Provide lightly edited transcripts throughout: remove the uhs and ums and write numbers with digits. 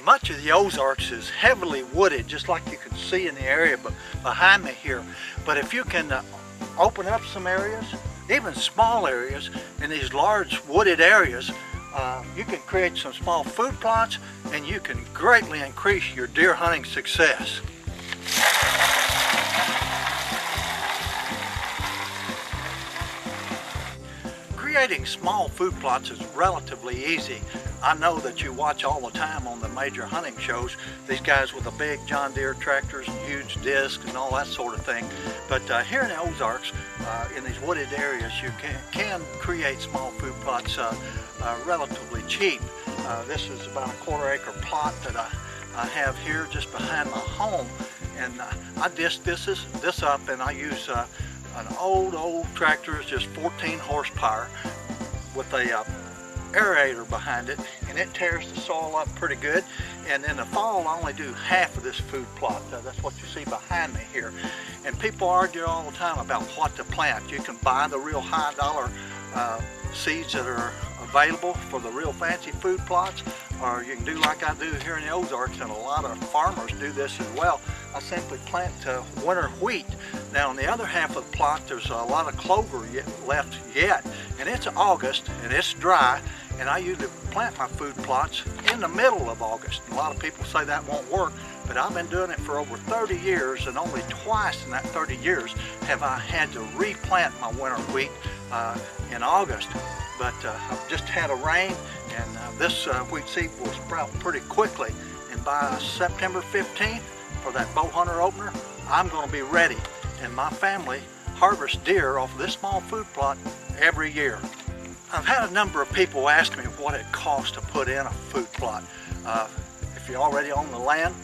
Much of the Ozarks is heavily wooded, just like you can see in the area behind me here. But if you can open up some areas, even small areas, in these large wooded areas, you can create some small food plots, and you can greatly increase your deer hunting success. Creating small food plots is relatively easy. I know that you watch all the time on the major hunting shows, these guys with the big John Deere tractors and huge discs and all that sort of thing. But here in the Ozarks, in these wooded areas, you can create small food plots relatively cheap. This is about a 1/4 acre plot that I have here just behind my home, and I disc this up, and I use an old tractor. It's just 14 horsepower with a aerator behind it, and it tears the soil up pretty good. And in the fall, I only do half of this food plot. That's what you see behind me here. And people argue all the time about what to plant. You can buy the real high dollar seeds that are available for the real fancy food plots, or you can do like I do here in the Ozarks, and a lot of farmers do this as well. I simply plant winter wheat. Now on the other half of the plot, there's a lot of clover left yet, and it's August and it's dry, and I usually plant my food plots in the middle of August. A lot of people say that won't work, but I've been doing it for over 30 years, and only twice in that 30 years have I had to replant my winter wheat in August. But I've just had a rain, and this wheat seed will sprout pretty quickly, and by September 15th for that bow hunter opener, I'm going to be ready. And my family harvests deer off of this small food plot every year. I've had a number of people ask me what it costs to put in a food plot. If you already own the land,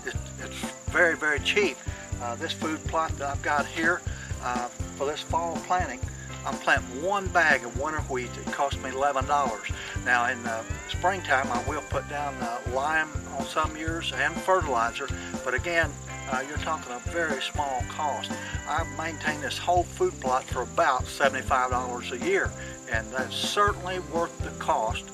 it's very, very cheap. This food plot that I've got here for this fall planting, I'm planting 1 bag of winter wheat. It cost me $11. Now in the springtime, I will put down lime on some years and fertilizer, but again, you're talking a very small cost. I've maintained this whole food plot for about $75 a year, and that's certainly worth the cost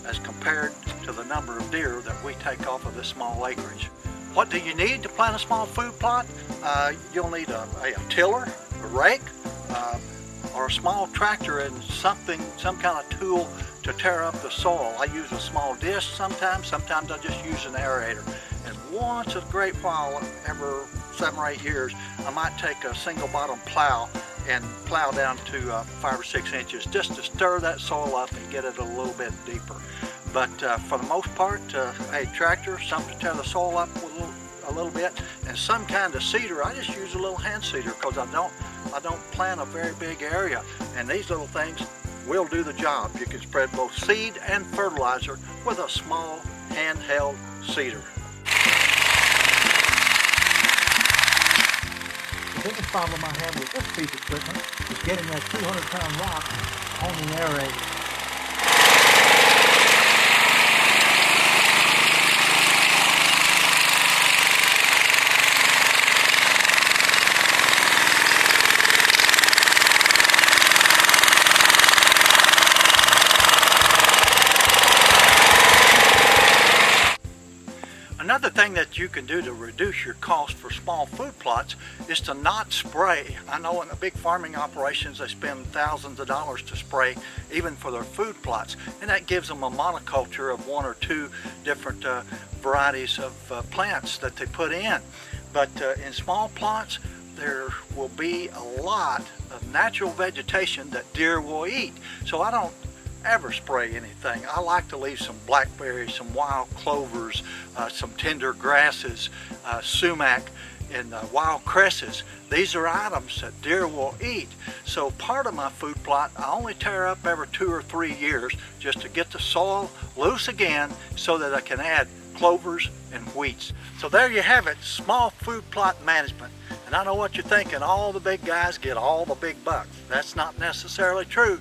as compared to the number of deer that we take off of this small acreage. What do you need to plant a small food plot? You'll need a tiller, a rake, or a small tractor, and some kind of tool to tear up the soil. I use a small disc sometimes I just use an aerator. And once in a great while, every 7 or 8 years, I might take a single bottom plow and plow down to 5 or 6 inches just to stir that soil up and get it a little bit deeper. But for the most part, a tractor, something to tear the soil up with a little bit, and some kind of seeder. I just use a little hand seeder because I don't plant a very big area, and these little things will do the job. You can spread both seed and fertilizer with a small handheld seeder. The biggest problem I have with this piece of equipment is getting that 200-pound rock on the aerator. Another thing that you can do to reduce your cost for small food plots is to not spray. I know in the big farming operations they spend thousands of dollars to spray even for their food plots, and that gives them a monoculture of 1 or 2 different varieties of plants that they put in. But in small plots, there will be a lot of natural vegetation that deer will eat. So I don't ever spray anything. I like to leave some blackberries, some wild clovers, some tender grasses, sumac, and wild cresses. These are items that deer will eat. So part of my food plot I only tear up every 2 or 3 years just to get the soil loose again so that I can add clovers and wheats. So there you have it, small food plot management. And I know what you're thinking, all the big guys get all the big bucks. That's not necessarily true.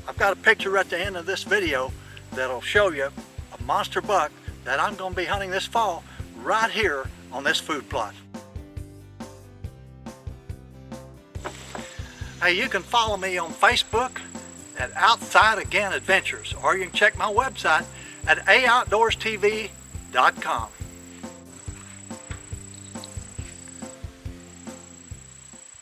I've got a picture at the end of this video that'll show you a monster buck that I'm going to be hunting this fall right here on this food plot. Hey, you can follow me on Facebook at Outside Again Adventures, or you can check my website at aoutdoorstv.com. www.thebeardedbear.com.